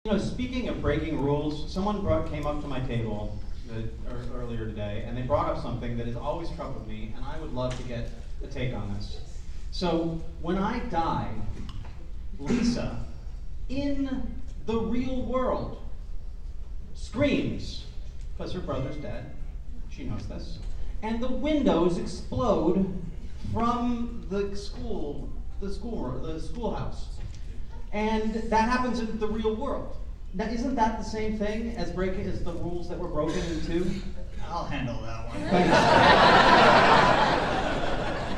You know, speaking of breaking rules, someone came up to my table earlier today, and they brought up something that has always troubled me, and I would love to get a take on this. So, when I die, Lisa, in the real world, screams, because her brother's dead, she knows this, and the windows explode from the schoolhouse. And that happens in the real world. Now, isn't that the same thing as the rules that were broken in two? I'll handle that one.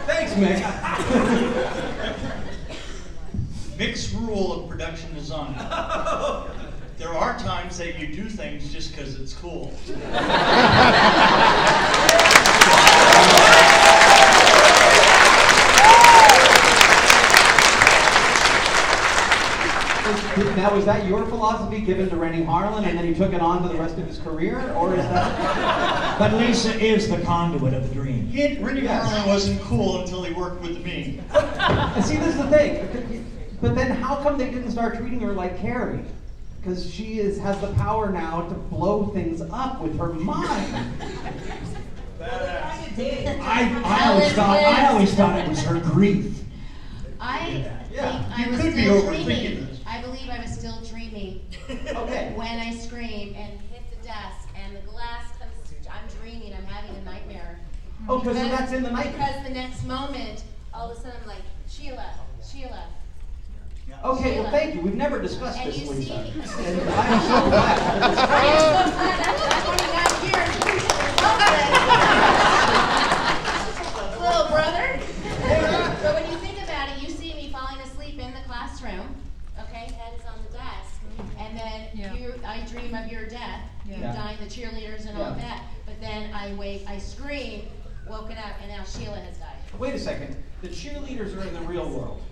Thanks, Mick. Mick's rule of production design. There are times that you do things just because it's cool. Now, is that your philosophy given to Rennie Harlan, and then he took it on to the rest of his career, or is that? But Lisa is the conduit of the dream. Rennie Harlan wasn't cool until he worked with me. And see, this is the thing. But then, how come they didn't start treating her like Carrie? Because she has the power now to blow things up with her mind. I always thought it was her grief. I You was could be still overthinking dreaming. this. I believe I was still dreaming. Okay. When I scream and hit the desk and the glass comes, I'm dreaming, I'm having a nightmare. Oh, because that's in the nightmare. Because the next moment, all of a sudden I'm like, Sheila. Okay, well, Sheila. thank you. We've never discussed And this, you Lisa. see me. And I'm so glad. That's when you got here. Little brother. So when you think about it, you see me falling asleep in the classroom. Okay, head is on the desk, and then I dream of your death. You dying, the cheerleaders and all that. But then I wake, I scream, woken up, and now Sheila has died. Wait a second. The cheerleaders are in the real world.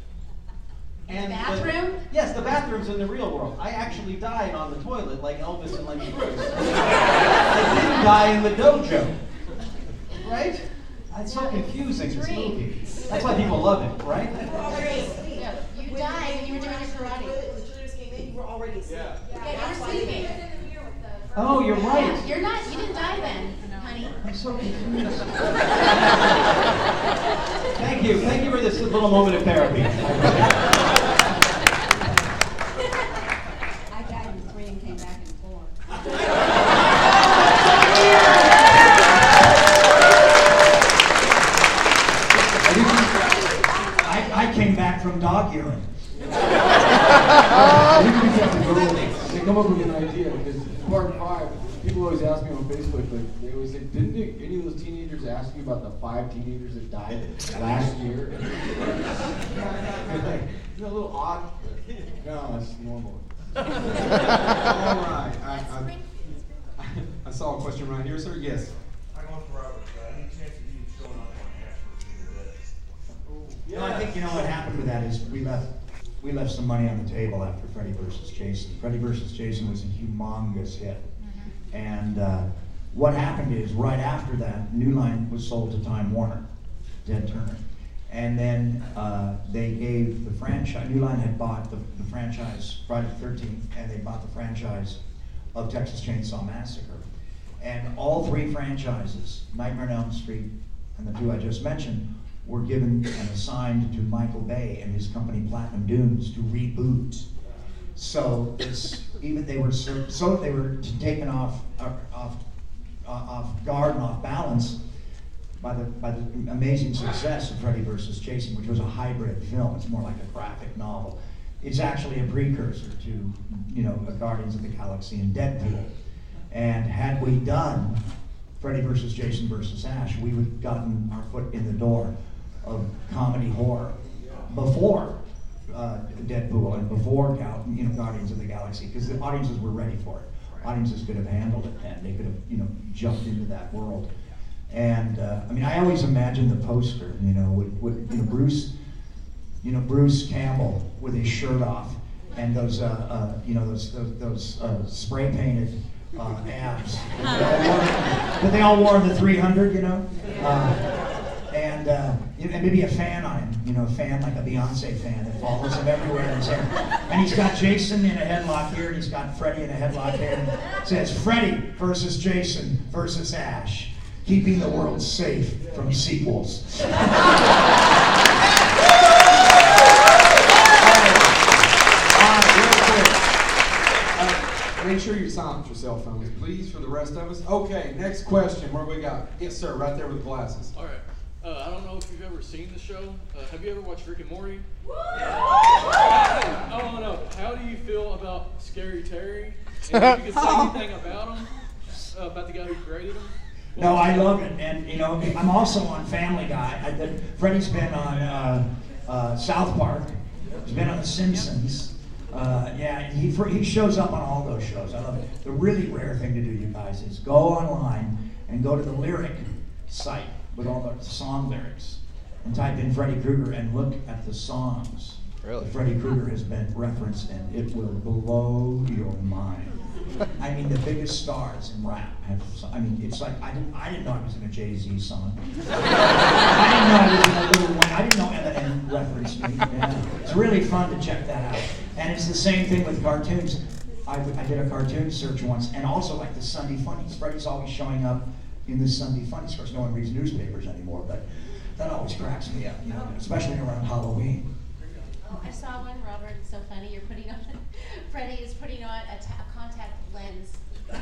And bathroom? Yes, the bathroom's in the real world. I actually died on the toilet like Elvis and like Bruce. I didn't die in the dojo. Right? It's so confusing, this movie. That's why people love it, right? You died when you were doing your karate. When the cheerleaders came in, you were already asleep. Yeah, you were sleeping. Oh, you're right. You didn't die then, honey. I'm so confused. Thank you for this little moment of therapy. I died in 3 and came back in 4. I came back from dog urine. I think we have to go and come up with an idea, because part 5, people always ask me on Facebook, like, they always say, didn't any of those teenagers ask you about the 5 teenagers that died last year? Like, isn't that a little odd? No, it's normal. All right. I saw a question right here, sir. Yes. I'm on for Robert. Any chance of you showing up on cash for a few days? I think what happened with that is we left some money on the table after Freddy vs. Jason. Freddy vs. Jason was a humongous hit. And what happened is, right after that, New Line was sold to Time Warner, Ted Turner. And then they gave the franchise, New Line had bought the franchise Friday the 13th, and they bought the franchise of Texas Chainsaw Massacre. And all 3 franchises, Nightmare on Elm Street and the 2 I just mentioned, were given and assigned to Michael Bay and his company Platinum Dunes to reboot. So they were taken off guard and off balance by the amazing success of Freddy vs. Jason, which was a hybrid film. It's more like a graphic novel. It's actually a precursor to Guardians of the Galaxy and Deadpool. And had we done Freddy vs. Jason vs. Ash, we would have gotten our foot in the door of comedy horror before Deadpool and before Guardians of the Galaxy, because the audiences were ready for it. Audiences could have handled it, and they could have jumped into that world. And I always imagine the poster, with Bruce Campbell with his shirt off and those spray painted abs that they all wore in the 300, and maybe a fan on him, you know, a fan like a Beyonce fan that follows him everywhere in his hair. And he's got Jason in a headlock here, and he's got Freddy in a headlock here. And it says, Freddy versus Jason versus Ash, keeping the world safe from sequels. Make sure you silence your cell phones, please, for the rest of us. Okay, next question. What do we got? Yes, sir, right there with the glasses. All right. I don't know if you've ever seen the show. Have you ever watched Rick and Morty? I want to know, how do you feel about Scary Terry? And if you could say anything about him, about the guy who created him? No, I love it, and you know, I'm also on Family Guy. Freddie's been on South Park. He's been on The Simpsons. Yeah, he shows up on all those shows. I love it. The really rare thing to do, you guys, is go online and go to the lyric site with all the song lyrics and type in Freddy Krueger and look at the songs. Really? Freddy Krueger has been referenced, and it will blow your mind. I mean, the biggest stars in rap have. I mean, it's like I didn't know I was in a Jay-Z song. I didn't know I was in a Little One. I didn't know Eminem referenced me. Yeah. It's really fun to check that out. And it's the same thing with cartoons. I did a cartoon search once, and also like the Sunday Funnies. Freddy's always showing up in the Sunday Funnies. Of course, no one reads newspapers anymore, but that always cracks me up, you know, especially around Halloween. Oh, I saw one, Robert. It's so funny. You're putting on. Freddie is putting on a contact lens. Yeah,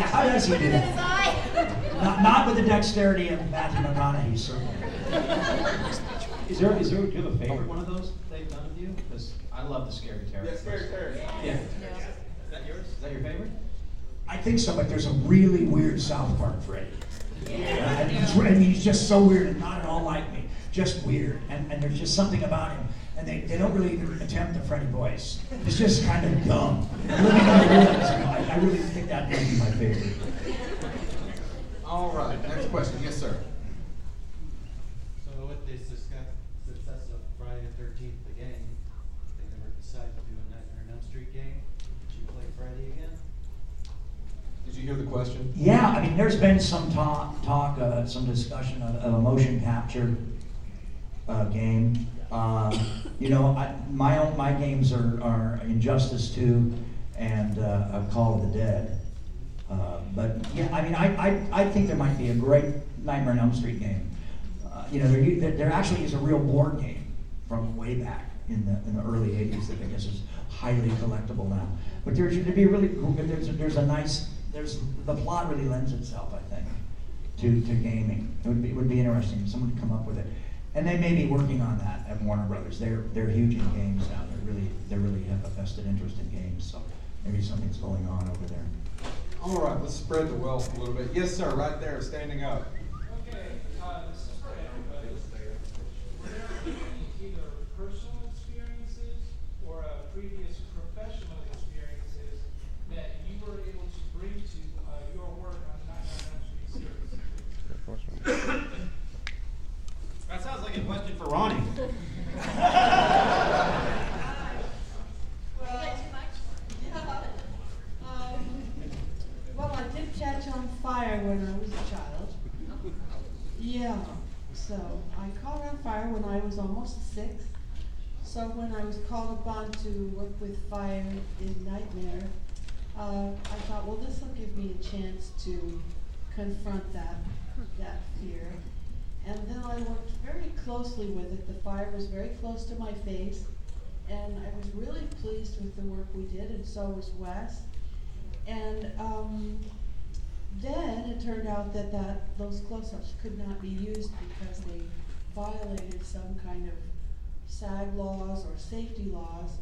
how does he do that? Not with the dexterity of Matthew McConaughey, certainly. Do you have a favorite one of those they've done with you? Because I love the Scary Terror. Yeah, Scary Terror. Yeah. Is that yours? Is that your favorite? I think so, but there's a really weird South Park Freddy. Yeah. I mean, he's just so weird and not at all like me. Just weird. And there's just something about him. And they don't really even attempt the Freddy voice. It's just kind of dumb. Living in the woods, you know, I really think that might be my favorite. All right, next question. Yes, sir. So with the success of Friday the 13th, the game, they never decided to do a Nightmare on Elm Street game. Did you play Freddy again? Did you hear the question? Yeah, I mean, there's been some talk, some discussion of a motion capture game. You know, my games are Injustice 2 and Call of the Dead. But yeah, I mean, I think there might be a great Nightmare on Elm Street game. You know, there actually is a real board game from way back in the early '80s that I guess is highly collectible now. But there's the plot really lends itself, I think, to gaming. It would be interesting if someone could come up with it. And they may be working on that at Warner Brothers. They're huge in games now. They really have a vested interest in games. So maybe something's going on over there. All right, let's spread the wealth a little bit. Yes, sir, right there, standing up. Okay, this is for everybody. Were there any either personal experiences or previous professional experiences that you were able to bring to your work on the Nightmare on Elm Street series? That sounds like a question for Ronnie. Well, I did catch on fire when I was a child. Yeah, so I caught on fire when I was almost 6. So when I was called upon to work with fire in Nightmare, I thought, well, this will give me a chance to confront that fear. And then I worked very closely with it. The fire was very close to my face, and I was really pleased with the work we did, and so was Wes. And then it turned out that those close-ups could not be used because they violated some kind of SAG laws or safety laws.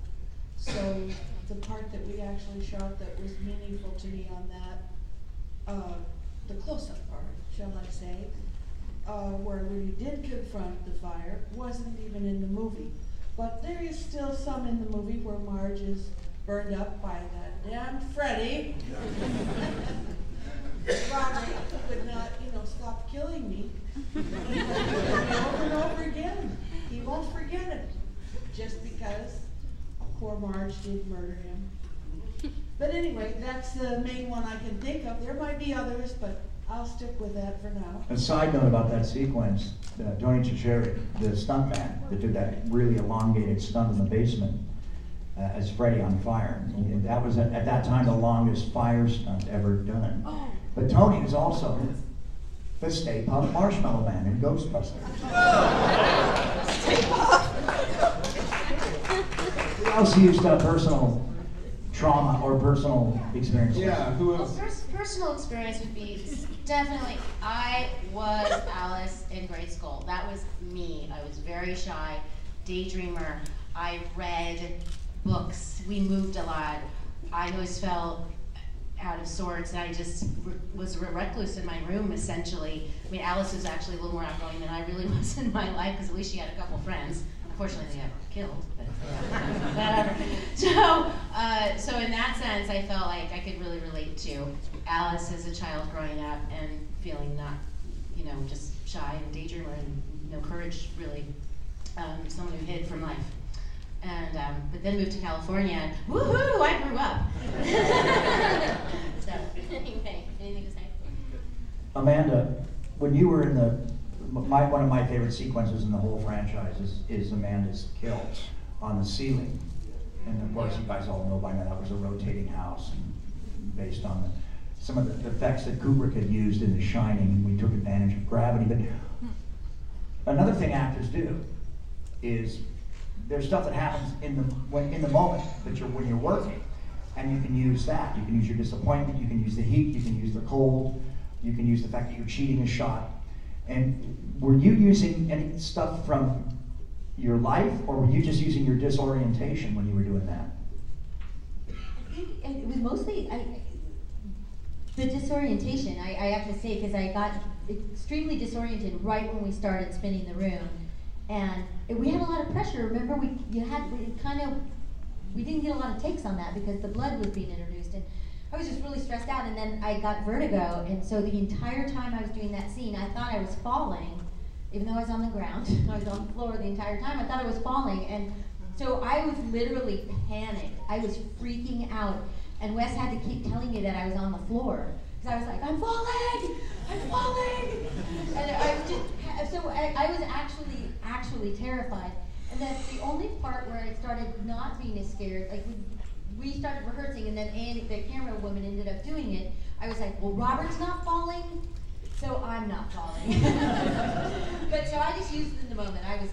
So the part that we actually shot that was meaningful to me on that, the close-up part, shall I say, where we did confront the fire, wasn't even in the movie. But there is still some in the movie where Marge is burned up by that damn Freddy. Roger would not, stop killing me. Over and over again. He won't forget it. Just because poor Marge did murder him. But anyway, that's the main one I can think of. There might be others, but I'll stick with that for now. A side note about that sequence, Tony Chichere, the stuntman that did that really elongated stunt in the basement as Freddy on fire. And that was, at that time, the longest fire stunt ever done. But Tony was also the Stay Puft Marshmallow Man in Ghostbusters. Stay Puft. Who else used personal trauma or personal experiences? Yeah, who else? Well, personal experience would be definitely, I was Alice in grade school. That was me. I was very shy, daydreamer. I read books. We moved a lot. I always felt out of sorts, and I just was a recluse in my room, essentially. I mean, Alice was actually a little more outgoing than I really was in my life, because at least she had a couple friends. Unfortunately, they got killed, but whatever. So in that sense, I felt like I could really relate to Alice as a child growing up and feeling not, just shy and daydreamer and no courage, really. Someone who hid from life. And but then moved to California, and woohoo! I grew up. So anyway, anything to say? Amanda, when you were in one of my favorite sequences in the whole franchise is Amanda's kill on the ceiling. And of course, you guys all know by now that was a rotating house, and based on some of the effects that Kubrick had used in The Shining. We took advantage of gravity. But another thing actors do is there's stuff that happens in the moment that when you're working, and you can use that. You can use your disappointment. You can use the heat. You can use the cold. You can use the fact that you're cheating a shot. And were you using any stuff from your life, or were you just using your disorientation when you were doing that? I think it was mostly the disorientation, I have to say, because I got extremely disoriented right when we started spinning the room. And we had a lot of pressure. Remember, we didn't get a lot of takes on that because the blood was being introduced, and I was just really stressed out. And then I got vertigo, and so the entire time I was doing that scene, I thought I was falling, even though I was on the ground. I was on the floor the entire time. I thought I was falling, and so I was literally panicked. I was freaking out, and Wes had to keep telling me that I was on the floor because I was like, I'm falling, and I was just so I was actually terrified. And then the only part where I started not being as scared, like we started rehearsing, and then Annie, the camera woman, ended up doing it. I was like, well, Robert's not falling, so I'm not falling. But so I just used it in the moment. I was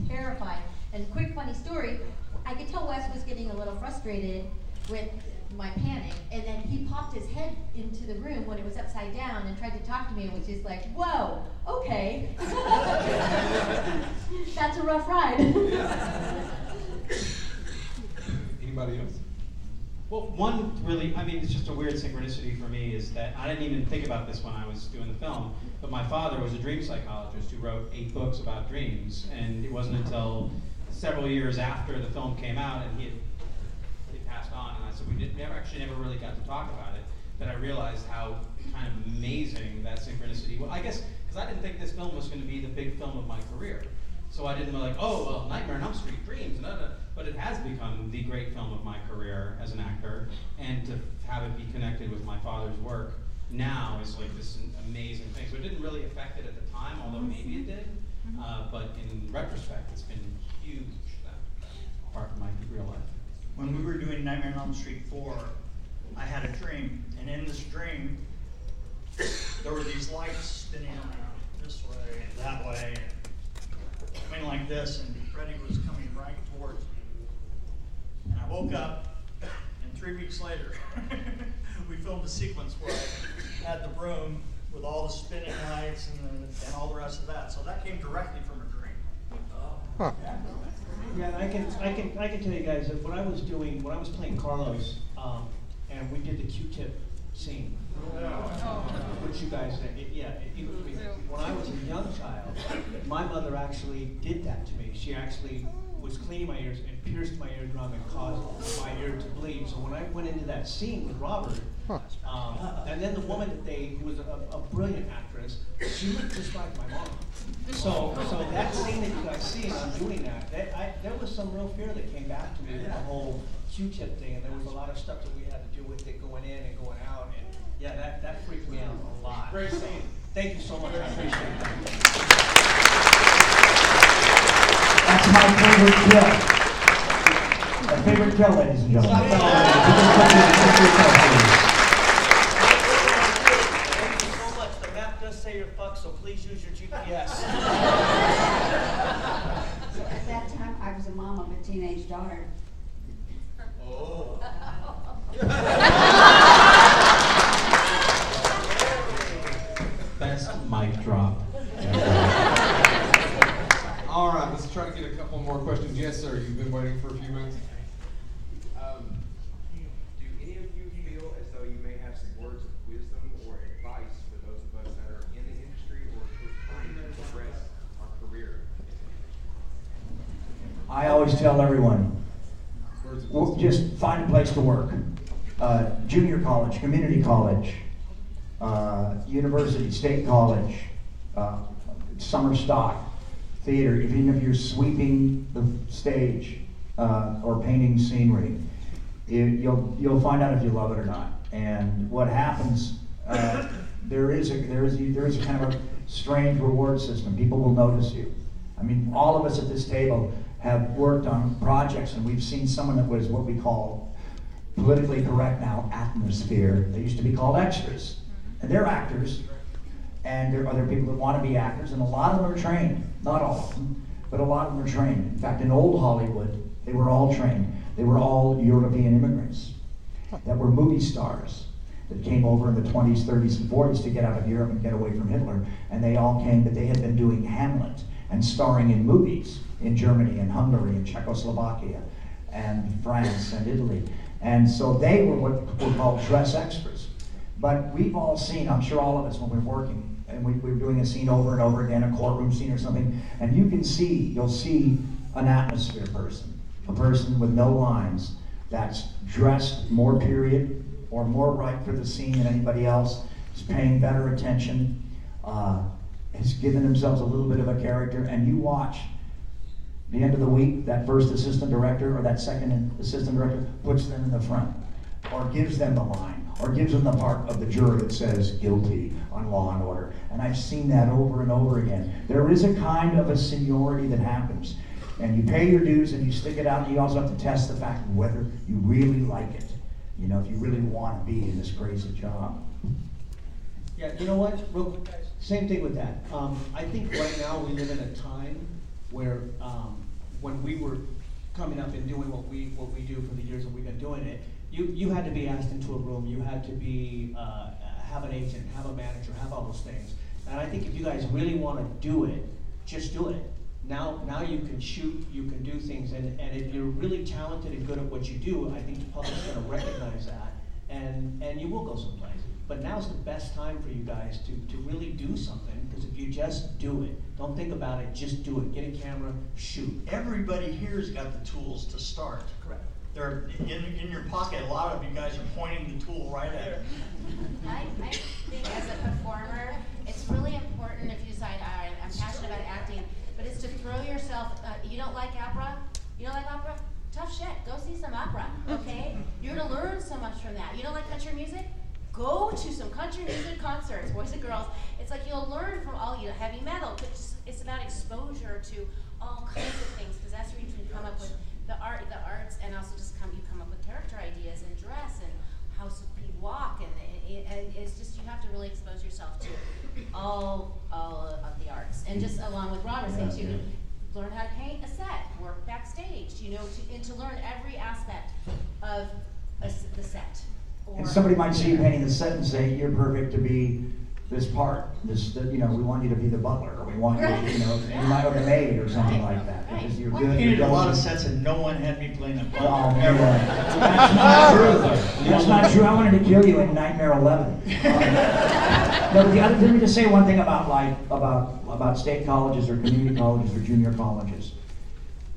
terrified. And quick funny story, I could tell Wes was getting a little frustrated with my panic, and then he popped his head into the room when it was upside down and tried to talk to me, and was just like, whoa, okay. That's a rough ride. Anybody else? Well, one really, it's just a weird synchronicity for me is that I didn't even think about this when I was doing the film, but my father was a dream psychologist who wrote 8 books about dreams, and it wasn't until several years after the film came out and he passed on, and I said we never really got to talk about it, that I realized how kind of amazing that synchronicity was. I guess because I didn't think this film was going to be the big film of my career. So I didn't like, oh, well, Nightmare on Elm Street, Dreams, but it has become the great film of my career as an actor, and to have it be connected with my father's work now is like this amazing thing. So it didn't really affect it at the time, although maybe it did, but in retrospect, it's been huge, that part of my real life. When we were doing Nightmare on Elm Street 4, I had a dream, and in this dream, there were these lights spinning around this way and that way, and coming like this, and Freddy was coming right towards me. And I woke up, and 3 weeks later, we filmed a sequence where I had the room with all the spinning lights and all the rest of that. So that came directly from a dream. Huh. Yeah, and I can tell you guys that when I was playing Carlos, and we did the Q-tip scene, which you guys, when I was a young child, my mother actually did that to me. She actually was cleaning my ears and pierced my eardrum and caused my ear to bleed. So when I went into that scene with Robert, and then the woman who was a brilliant actress, she looked just like my mom. So that scene that you guys see, and I'm doing that, there was some real fear that came back to me with the whole Q-tip thing, and there was a lot of stuff that we had to do with it going in and going out, Yeah, that freaked me out a lot. Great scene. Thank you so much, I appreciate that. That's my favorite kill. My favorite kill, ladies and gentlemen. Thank you so much. The map does say you're fucked, so please use your GPS. So at that time, I was a mom of a teenage daughter. Oh. That's mic drop. All right, let's try to get a couple more questions. Yes, sir. You've been waiting for a few minutes. Do any of you feel as though you may have some words of wisdom or advice for those of us that are in the industry or just trying to progress our career? I always tell everyone, just find a place to work. Junior college, community college, university, state college, summer stock, theater, even if you're sweeping the stage or painting scenery, you'll find out if you love it or not. And what happens, there is a kind of a strange reward system. People will notice you. I mean, all of us at this table have worked on projects, and we've seen someone that was what we call politically correct now, atmosphere. They used to be called extras. And they're actors, and there are other people that want to be actors, and a lot of them are trained. Not all of them, but a lot of them are trained. In fact, in old Hollywood, they were all trained. They were all European immigrants that were movie stars that came over in the 20s, 30s, and 40s to get out of Europe and get away from Hitler. And they all came, but they had been doing Hamlet and starring in movies in Germany and Hungary and Czechoslovakia and France and Italy. And so they were what were called dress extras. But we've all seen, I'm sure all of us when we're working, and we're doing a scene over and over again, a courtroom scene or something, and you'll see an atmosphere person, a person with no lines that's dressed more period or more right for the scene than anybody else, is paying better attention, has given themselves a little bit of a character, and you watch. The end of the week, that first assistant director or that second assistant director puts them in the front, or gives them the line, or gives them the part of the juror that says guilty on Law and Order. And I've seen that over and over again. There is a kind of a seniority that happens, and you pay your dues and you stick it out, and you also have to test the fact of whether you really like it. You know, if you really want to be in this crazy job. Yeah, you know what? Real quick, guys. Same thing with that. I think right now we live in a time where when we were coming up and doing what we do for the years that we've been doing it, you had to be asked into a room, you had to be have an agent, have a manager, have all those things. And I think if you guys really want to do it, just do it. Now you can shoot, you can do things, and if you're really talented and good at what you do, I think the public's going to recognize that, and you will go someplace. But now's the best time for you guys to really do something, because if you just do it, don't think about it, just do it. Get a camera, shoot. Everybody here's got the tools to start. Correct. They're in your pocket. A lot of you guys are pointing the tool right at it. I think as a performer, it's really important if you decide, all right, I'm passionate about acting, but it's to throw yourself, you don't like opera? You don't like opera? Tough shit, go see some opera, okay? You're gonna learn so much from that. You don't like country music? Go to some country music concerts, boys and girls. It's like you'll learn from all, heavy metal, but it's about exposure to all kinds of things, because that's where you can come up with the arts, and also just you come up with character ideas and dress and how people walk, and it's just, you have to really expose yourself to all of the arts, and just along with Robert saying too, learn how to paint a set, work backstage, and to learn every aspect of the set. And somebody might see you painting the set and say, you're perfect to be this part. We want you to be the butler, or we want you, you might have the maid or something like that. Because you're good. I painted a lot of sets and no one had me playing a butler. Oh, ever. That's not true. That's not true. I wanted to kill you in Nightmare 11. Let me just say one thing about state colleges or community colleges or junior colleges.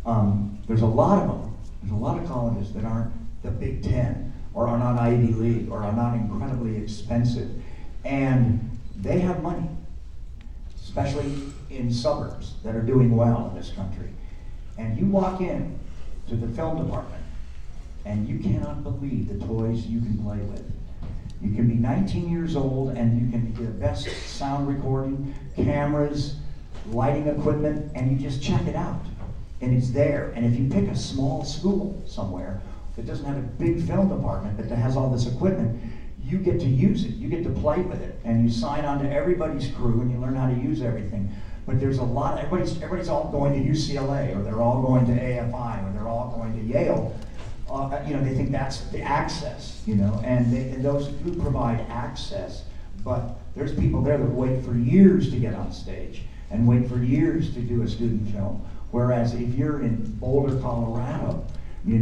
There's a lot of them. There's a lot of colleges that aren't the Big Ten, or are not Ivy League, or are not incredibly expensive. And they have money, especially in suburbs that are doing well in this country. And you walk in to the film department, and you cannot believe the toys you can play with. You can be 19 years old and you can get the best sound recording, cameras, lighting equipment, and you just check it out. And it's there. And if you pick a small school somewhere that doesn't have a big film department, but that has all this equipment, you get to use it. You get to play with it. And you sign on to everybody's crew and you learn how to use everything. But there's a lot, everybody's all going to UCLA, or they're all going to AFI, or they're all going to Yale. They think that's the access, and those do provide access, but there's people there that wait for years to get on stage and wait for years to do a student film. Whereas if you're in Boulder, Colorado, you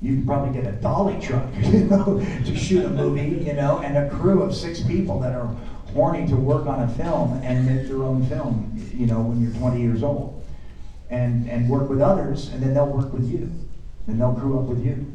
can probably get a dolly truck, to shoot a movie, and a crew of 6 people that are horny to work on a film and make their own film, when you're 20 years old, and work with others, and then they'll work with you. And they'll crew up with you.